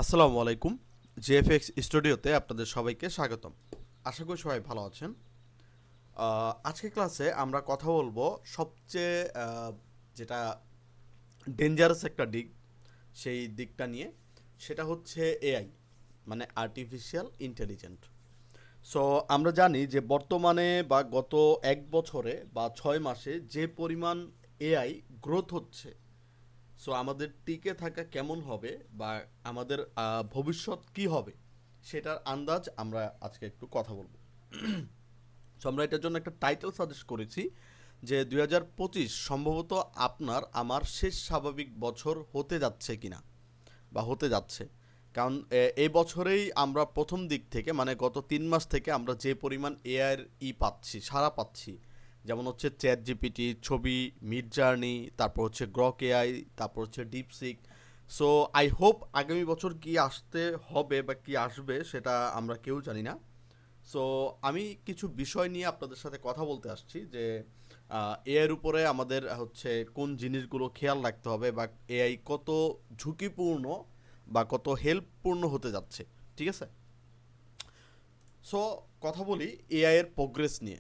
আসসালামু আলাইকুম। জেএফএক্স স্টুডিওতে আপনাদের সবাইকে স্বাগতম। আশা করি সবাই ভালো আছেন। আজকে ক্লাসে আমরা কথা বলবো সবচেয়ে যেটা ডেঞ্জারাস একটা দিক, সেই দিকটা নিয়ে। সেটা হচ্ছে এআই, মানে আর্টিফিশিয়াল ইন্টেলিজেন্ট। সো আমরা জানি যে বর্তমানে বা গত 1 বছরে বা 6 মাসে যে পরিমাণ এআই গ্রোথ হচ্ছে, সো আমাদের টিকে থাকা কেমন হবে বা আমাদের ভবিষ্যৎ কি হবে সেটার আন্দাজ আমরা আজকে একটু কথা বলবো। সো আমরা এটার জন্য একটা টাইটেল সাজেস্ট করেছি যে 2025 সম্ভবত আপনার আমার শেষ স্বাভাবিক বছর হতে যাচ্ছে কিনা বা হতে যাচ্ছে। কারণ এই বছরেই আমরা প্রথম দিক থেকে, মানে গত 3 মাস থেকে আমরা যে পরিমাণ এআইয়ের পাচ্ছি, সারা পাচ্ছি, যেমন হচ্ছে চ্যাট জিপিটি, ছবি, মিড জার্নি, তারপর হচ্ছে গ্রক এআই, তারপর হচ্ছে ডিপসিক। সো আই হোপ আগামী বছর কি আসতে হবে বা কি আসবে সেটা আমরা কেউ জানি না। সো আমি কিছু বিষয় নিয়ে আপনাদের সাথে কথা বলতে আসছি যে এআইয়ের উপরে আমাদের হচ্ছে কোন জিনিসগুলো খেয়াল রাখতে হবে বা এআই কত ঝুঁকিপূর্ণ বা কত হেল্পপূর্ণ হতে যাচ্ছে। ঠিক আছে? সো কথা বলি এআই এর প্রোগ্রেস নিয়ে।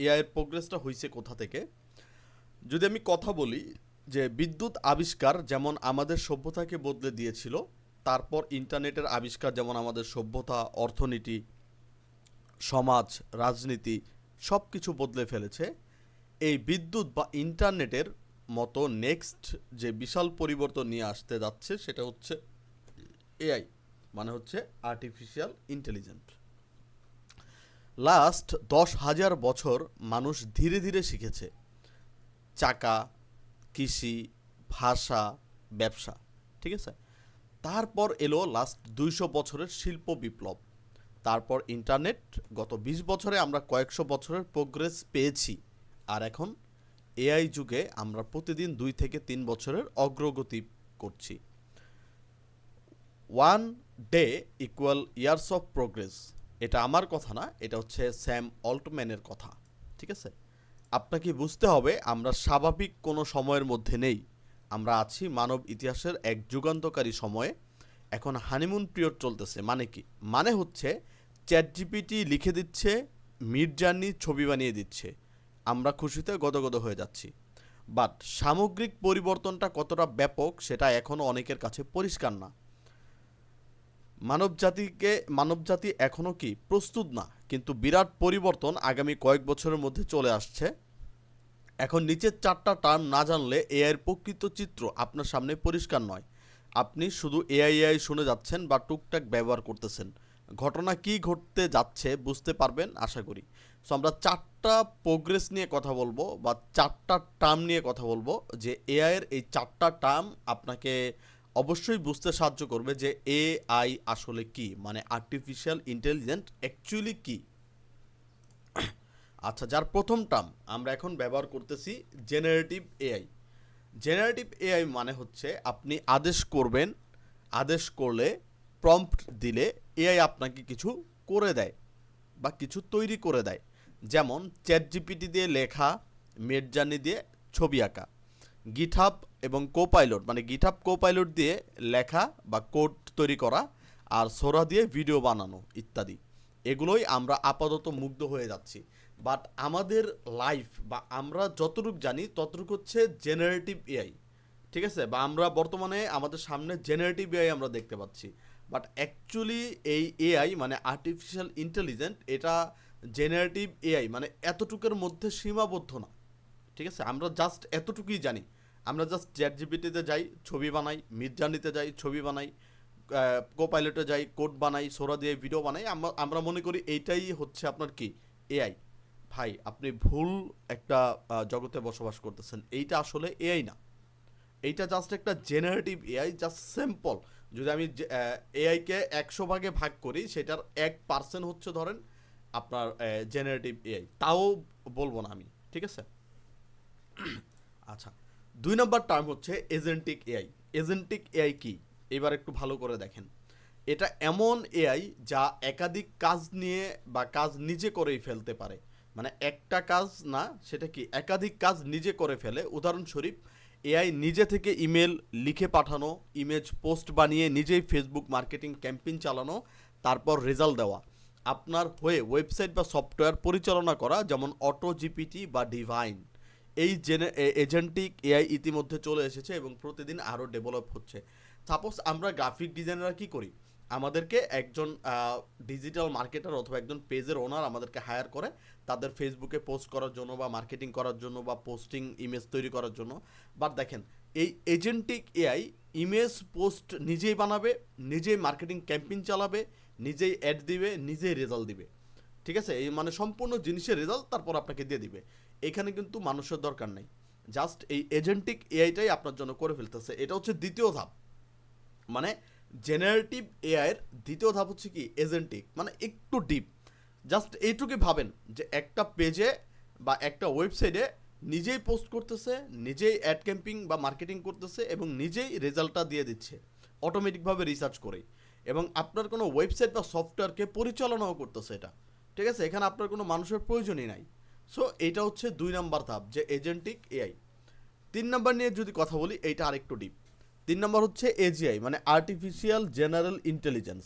এআই এর প্রোগ্রেসটা হয়েছে কোথা থেকে? যদি আমি কথা বলি যে বিদ্যুৎ আবিষ্কার যেমন আমাদের সভ্যতাকে বদলে দিয়েছিল, তারপর ইন্টারনেটের আবিষ্কার যেমন আমাদের সভ্যতা, অর্থনীতি, সমাজ, রাজনীতি সব কিছু বদলে ফেলেছে, এই বিদ্যুৎ বা ইন্টারনেটের মতো নেক্সট যে বিশাল পরিবর্তন নিয়ে আসতে যাচ্ছে সেটা হচ্ছে এআই, মানে হচ্ছে আর্টিফিশিয়াল ইন্টেলিজেন্ট। লাস্ট 10,000 বছর মানুষ ধীরে ধীরে শিখেছে চাকা, কৃষি, ভাষা, ব্যবসা। ঠিক আছে? তারপর এলো লাস্ট 200 বছরের শিল্প বিপ্লব, তারপর ইন্টারনেট। গত 20 বছরে আমরা কয়েকশো বছরের প্রোগ্রেস পেয়েছি, আর এখন এআই যুগে আমরা প্রতিদিন 2 থেকে 3 বছরের অগ্রগতি করছি। 1 day equal years of progress, এটা আমার কথা না, এটা হচ্ছে স্যাম অল্টম্যানের কথা। ঠিক আছে? আপনাকে বুঝতে হবে আমরা স্বাভাবিক কোনো সময়ের মধ্যে নেই, আমরা আছি মানব ইতিহাসের এক যুগান্তকারী সময়ে। এখন হানিমুন পিরিয়ড চলতেছে। মানে কি? মানে হচ্ছে চ্যাট জিপিটি লিখে দিচ্ছে, মিড জার্নি ছবি বানিয়ে দিচ্ছে, আমরা খুশিতে গদগদ হয়ে যাচ্ছি। বাট সামগ্রিক পরিবর্তনটা কতটা ব্যাপক সেটা এখনও অনেকের কাছে পরিষ্কার না। মানবজাতি এখনও কি প্রস্তুত না, কিন্তু বিরাট পরিবর্তন আগামী কয়েক বছরের মধ্যে চলে আসছে। এখন নিচের 4টা টার্ম না জানলে এআইয়ের প্রকৃত চিত্র আপনার সামনে পরিষ্কার নয়। আপনি শুধু এআই শুনে যাচ্ছেন বা টুকটাক ব্যবহার করতেছেন। ঘটনা কি ঘটতে যাচ্ছে বুঝতে পারবেন আশা করি। সো আমরা 4টা প্রোগ্রেস নিয়ে কথা বলবো বা 4টা টার্ম নিয়ে কথা বলবো, যে এআইয়ের এই 4টা টার্ম আপনাকে অবশ্যই বুঝতে সাহায্য করবে যে এআই আসলে কি, মানে আর্টিফিশিয়াল ইন্টেলিজেন্ট অ্যাকচুয়ালি কি। আচ্ছা, যার প্রথম টার্ম আমরা এখন ব্যবহার করতেছি জেনারেটিভ এআই। জেনারেটিভ এআই মানে হচ্ছে আপনি আদেশ করবেন, আদেশ করলে, প্রম্পট দিলে এআই আপনাকে কিছু করে দেয় বা কিছু তৈরি করে দেয়। যেমন চ্যাট জিপিটি দিয়ে লেখা, মিডজার্নি দিয়ে ছবি আঁকা, গিটহাব এবং কোপাইলট, মানে গিটহাব কোপাইলট দিয়ে লেখা বা কোড তৈরি করা, আর সোরা দিয়ে ভিডিও বানানো ইত্যাদি। এগুলোই আমরা আপাতত মুগ্ধ হয়ে যাচ্ছি। বাট আমাদের লাইফ বা আমরা যতটুকু জানি ততটুকু হচ্ছে জেনারেটিভ এআই। ঠিক আছে? বা আমরা বর্তমানে আমাদের সামনে জেনারেটিভ এআই আমরা দেখতে পাচ্ছি। বাট অ্যাকচুয়ালি এই এআই মানে আর্টিফিশিয়াল ইন্টেলিজেন্ট, এটা জেনারেটিভ এআই মানে এতটুকুর মধ্যে সীমাবদ্ধ না। ঠিক আছে? আমরা জাস্ট এতটুকুই জানি। আমরা জাস্ট চ্যাট জিপিটিতে যাই, ছবি বানাই, মিডজার্নিতে যাই, ছবি বানাই, কোপাইলটে যাই, কোড বানাই, সোরা দিয়ে ভিডিও বানাই। আমরা মনে করি এইটাই হচ্ছে আপনার কি এআই। ভাই, আপনি ভুল একটা জগতে বসবাস করতেছেন। এইটা আসলে এআই না, এইটা জাস্ট একটা জেনারেটিভ এআই, জাস্ট সিম্পল। যদি আমি এআইকে 100 ভাগে ভাগ করি, সেটার 1% হচ্ছে ধরেন আপনার জেনারেটিভ এআই, তাও বলবো না আমি। ঠিক আছে? আচ্ছা, 2 নম্বর টার্ম হচ্ছে এজেন্টিক এআই। এজেন্টিক এআই কি? এবার একটু ভালো করে দেখেন। এটা এমন এআই যা একাধিক কাজ নিয়ে বা কাজ নিজে করেই ফেলতে পারে। মানে একটা কাজ না, সেটা কি একাধিক কাজ নিজে করে ফেলে। উদাহরণস্বরূপ, এআই নিজে থেকে ইমেল লিখে পাঠানো, ইমেজ পোস্ট বানিয়ে নিজেই ফেসবুক মার্কেটিং ক্যাম্পেইন চালানো, তারপর রেজাল্ট দেওয়া, আপনার হয়ে ওয়েবসাইট বা সফটওয়্যার পরিচালনা করা, যেমন অটো জিপিটি বা ডিভাইন। এই এজেন্টিক এআই ইতিমধ্যে চলে এসেছে এবং প্রতিদিন আরও ডেভেলপ হচ্ছে। সাপোজ আমরা গ্রাফিক ডিজাইনাররা কী করি, আমাদেরকে একজন ডিজিটাল মার্কেটার অথবা একজন পেজের ওনার আমাদেরকে হায়ার করে তাদের ফেসবুকে পোস্ট করার জন্য বা মার্কেটিং করার জন্য বা পোস্টিং ইমেজ তৈরি করার জন্য। বাট দেখেন, এই এজেন্টিক এআই ইমেজ পোস্ট নিজেই বানাবে, নিজেই মার্কেটিং ক্যাম্পেইন চালাবে, নিজেই অ্যাড দিবে, নিজেই রেজাল্ট দিবে। ঠিক আছে, এই মানে সম্পূর্ণ জিনিসের রেজাল্ট তারপর আপনাকে দিয়ে দিবে। এখানে কিন্তু মানুষের দরকার নেই, জাস্ট এই এজেন্টিক এআইটাই আপনার জন্য করে ফেলতেছে। এটা হচ্ছে দ্বিতীয় ধাপ। মানে জেনারেটিভ এআইয়ের দ্বিতীয় ধাপ হচ্ছে কি এজেন্টিক, মানে একটু ডিপ। জাস্ট এইটুকুই ভাবেন যে একটা পেজে বা একটা ওয়েবসাইটে নিজেই পোস্ট করতেছে, নিজেই অ্যাড ক্যাম্পিং বা মার্কেটিং করতেছে এবং নিজেই রেজাল্টটা দিয়ে দিচ্ছে অটোমেটিকভাবে রিসার্চ করেই, এবং আপনার কোনো ওয়েবসাইট বা সফটওয়্যারকে পরিচালনাও করতেছে এটা। ঠিক আছে, এখানে আপনার কোনো মানুষের প্রয়োজনই নাই। সো এইটা হচ্ছে 2 নাম্বার ধাপ, যে এজেন্টিক এআই। 3 নাম্বার নিয়ে যদি কথা বলি, এইটা আরেকটু ডিপ। 3 নাম্বার হচ্ছে এজিআই, মানে আর্টিফিশিয়াল জেনারেল ইন্টেলিজেন্স।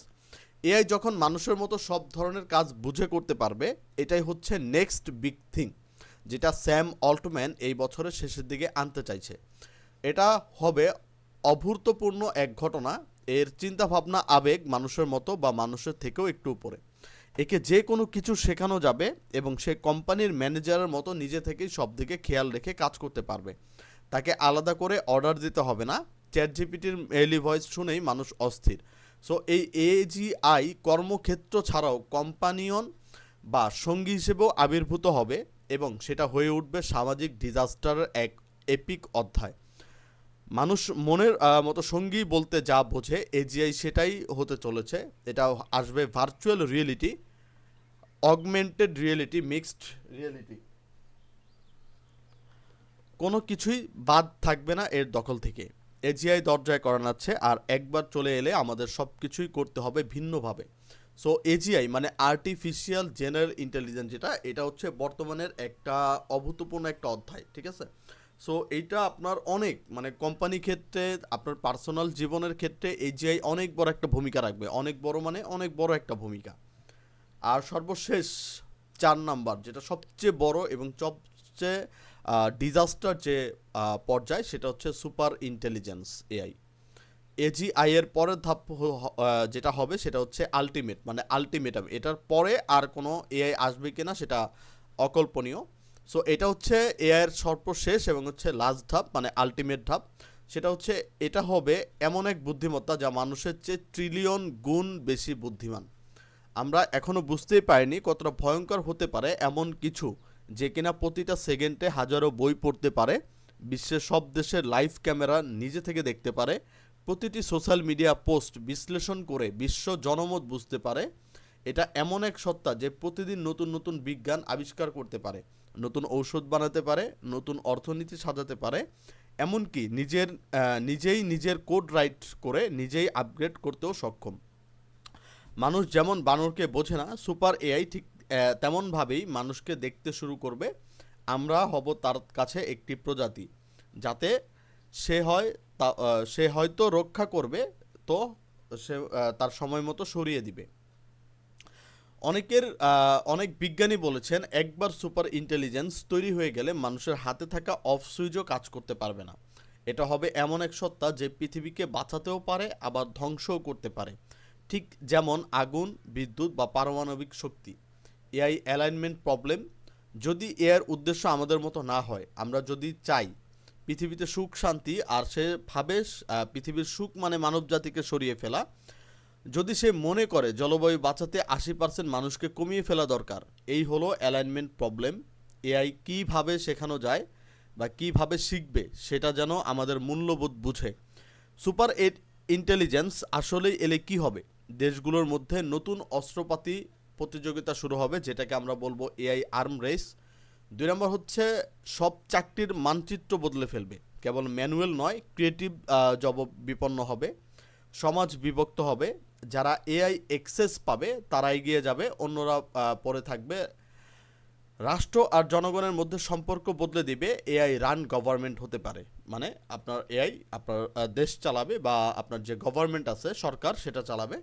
এআই যখন মানুষের মতো সব ধরনের কাজ বুঝে করতে পারবে, এটাই হচ্ছে নেক্সট বিগ থিং, যেটা স্যাম অল্টম্যান এই বছরের শেষের দিকে আনতে চাইছে। এটা হবে অভূতপূর্ণ এক ঘটনা। এর চিন্তাভাবনা আবেগ মানুষের মতো বা মানুষের থেকেও একটু উপরে। একে যে কোনো কিছু শেখানো যাবে এবং সে কোম্পানির ম্যানেজারের মতো নিজে থেকেই সব দিকে খেয়াল রেখে কাজ করতে পারবে। তাকে আলাদা করে অর্ডার দিতে হবে না। চ্যাট জিপিটির মেইলি ভয়েস শুনেই মানুষ অস্থির। সো এই এজিআই কর্মক্ষেত্র ছাড়াও কোম্পানিয়ন বা সঙ্গী হিসেবেও আবির্ভূত হবে এবং সেটা হয়ে উঠবে সামাজিক ডিজাস্টারের এক এপিক অধ্যায়। মানুষ মনের মতো সঙ্গী বলতে যা বোঝে, এজিআই সেটাই হতে চলেছে। এটা আসবে virtual reality, augmented reality, mixed reality, কোনো কিছুই বাদ থাকবে না এর দখল থেকে। এজিআই দরজায় করা নাচ্ছে, আর একবার চলে এলে আমাদের সব কিছুই করতে হবে ভিন্নভাবে। সো এজিআই মানে আর্টিফিশিয়াল জেনারেল ইন্টেলিজেন্স, এটা হচ্ছে বর্তমানের একটা অভূতপূর্ণ একটা অধ্যায়। ঠিক আছে, সো এইটা আপনার অনেক মানে কোম্পানি ক্ষেত্রে, আপনার পার্সোনাল জীবনের ক্ষেত্রে এজিআই অনেক বড় একটা ভূমিকা রাখবে, অনেক বড় মানে অনেক বড় একটা ভূমিকা। আর সর্বশেষ 4 নাম্বার, যেটা সবচেয়ে বড় এবং সবচেয়ে ডিজাস্টার যে পর্যায়, সেটা হচ্ছে সুপার ইন্টেলিজেন্স এআই। এজিআই এর পরের ধাপ যেটা হবে সেটা হচ্ছে আলটিমেট, মানে আলটিমেটাম। এটার পরে আর কোনো এআই আসবে কিনা সেটা অকল্পনীয়। সো এটা হচ্ছে এআই এর সর্বশেষ এবং হচ্ছে লাস্ট ধাপ, মানে আলটিমেট ধাপ। সেটা হচ্ছে এটা হবে এমন এক বুদ্ধিমত্তা যা মানুষের চেয়ে ট্রিলিয়ন গুণ বেশি বুদ্ধিমান। আমরা এখনও বুঝতেই পারিনি কতটা ভয়ঙ্কর হতে পারে এমন কিছু, যে কিনা প্রতিটা সেকেন্ডে হাজারো বই পড়তে পারে, বিশ্বের সব দেশের লাইভ ক্যামেরা নিজে থেকে দেখতে পারে, প্রতিটি সোশ্যাল মিডিয়া পোস্ট বিশ্লেষণ করে বিশ্ব জনমত বুঝতে পারে। এটা এমন এক সত্তা যে প্রতিদিন নতুন নতুন বিজ্ঞান আবিষ্কার করতে পারে, নতুন ঔষধ বানাতে পারে, নতুন অর্থনীতি সাজাতে পারে, এমনকি নিজেই নিজের কোড রাইট করে নিজেই আপগ্রেড করতেও সক্ষম। মানুষ যেমন বানরকে বোঝে না, সুপার এআই ঠিক তেমনভাবেই মানুষকে দেখতে শুরু করবে। আমরা হব তার কাছে একটি প্রজাতি, যাতে সে হয় সে হয়তো রক্ষা করবে, তো সে তার সময় মতো সরিয়ে দিবে। অনেক বিজ্ঞানী বলেছেন একবার সুপার ইন্টেলিজেন্স তৈরি হয়ে গেলে মানুষের হাতে থাকা অফ সুইচও কাজ করতে পারবে না। এটা হবে এমন এক সত্তা যে পৃথিবীকে বাঁচাতেও পারে আবার ধ্বংসও করতে পারে, ঠিক যেমন আগুন, বিদ্যুৎ বা পারমাণবিক শক্তি। এআই অ্যালাইনমেন্ট প্রবলেম, যদি এর উদ্দেশ্য আমাদের মতো না হয়, আমরা যদি চাই পৃথিবীতে সুখ শান্তি, আর সে ভাবে পৃথিবীর সুখ মানে মানব জাতিকে সরিয়ে ফেলা, যদি সে মনে করে জলবায়ু বাঁচাতে 80% মানুষকে কমিয়ে ফেলা দরকার, এই হলো অ্যালাইনমেন্ট প্রবলেম। এআই কীভাবে শেখানো যায় বা কীভাবে শিখবে সেটা যেন আমাদের মূল্যবোধ বুঝে। সুপার ইন্টেলিজেন্স আসলেই এলে কি হবে? দেশগুলোর মধ্যে নতুন অস্ত্রপাতি প্রতিযোগিতা শুরু হবে, যেটাকে আমরা বলবো এআই আর্ম রেস। 2 নম্বর হচ্ছে সব চাকরির মানচিত্র বদলে ফেলবে, কেবল ম্যানুয়াল নয়, ক্রিয়েটিভ জব বিপন্ন হবে। সমাজ বিভক্ত হবে, যারা এআই এক্সেস পাবে তারা এগিয়ে যাবে, অন্যরা পরে থাকবে। রাষ্ট্র আর জনগণের মধ্যে সম্পর্ক বদলে দিবে এআই রান গভর্নমেন্ট হতে পারে। মানে আপনার এআই আপনার দেশ চালাবে বা আপনার যে গভর্নমেন্ট আছে সরকার সেটা চালাবে।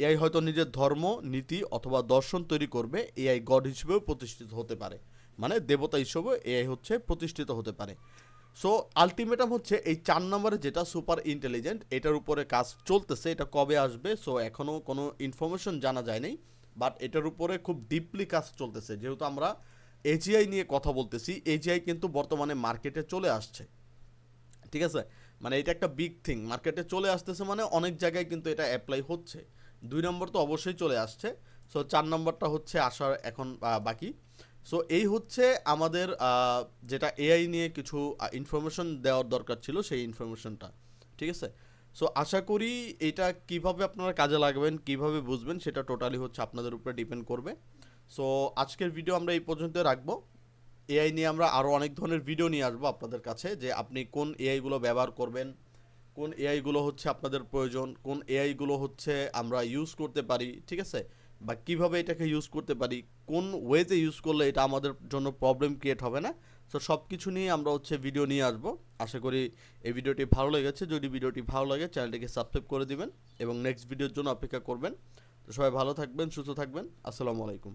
এআই হয়তো নিজের ধর্ম, নীতি অথবা দর্শন তৈরি করবে। এআই গড হিসেবেও প্রতিষ্ঠিত হতে পারে, মানে দেবতা হিসেবেও এআই হচ্ছে প্রতিষ্ঠিত হতে পারে। সো আলটিমেটাম হচ্ছে এই 4 নম্বরে যেটা সুপার ইন্টেলিজেন্ট, এটার উপরে কাজ চলতেছে। এটা কবে আসবে সো এখনও কোনো ইনফরমেশন জানা যায়নি, বাট এটার উপরে খুব ডিপলি কাজ চলতেছে। যেহেতু আমরা এজিআই নিয়ে কথা বলতেছি, এজিআই কিন্তু বর্তমানে মার্কেটে চলে আসছে, ঠিক আছে? মানে এটা একটা বিগ থিং, মার্কেটে চলে আসতেছে, মানে অনেক জায়গায় কিন্তু এটা অ্যাপ্লাই হচ্ছে। 2 নম্বর তো অবশ্যই চলে আসছে। সো 4 নম্বরটা হচ্ছে আসার এখন বাকি। সো এই হচ্ছে আমাদের যেটা এআই নিয়ে কিছু ইনফরমেশন দেওয়ার দরকার ছিল, সেই ইনফরমেশনটা, ঠিক আছে? সো আশা করি এটা কিভাবে আপনারা কাজে লাগাবেন, কিভাবে বুঝবেন, সেটা টোটালি হচ্ছে আপনাদের উপরে ডিপেন্ড করবে। সো আজকের ভিডিও আমরা এই পর্যন্ত রাখবো। এআই নিয়ে আমরা আরও অনেক ধরনের ভিডিও নিয়ে আসবো আপনাদের কাছে, যে আপনি কোন এআইগুলো ব্যবহার করবেন, কোন এআইগুলো হচ্ছে আপনাদের প্রয়োজন, কোন এআইগুলো হচ্ছে আমরা ইউজ করতে পারি, ঠিক আছে? বা কিভাবে এটাকে ইউজ করতে পারি, কোন ওয়েতে ইউজ করলে এটা আমাদের জন্য প্রবলেম ক্রিয়েট হবে না। তো সব কিছু নিয়ে আমরা হচ্ছে ভিডিও নিয়ে আসবো। আশা করি এই ভিডিওটি ভালো লেগেছে। যদি ভিডিওটি ভালো লাগে চ্যানেলটিকে সাবস্ক্রাইব করে দিবেন এবং নেক্সট ভিডিওর জন্য অপেক্ষা করবেন। তো সবাই ভালো থাকবেন, সুস্থ থাকবেন। আসসালামু আলাইকুম।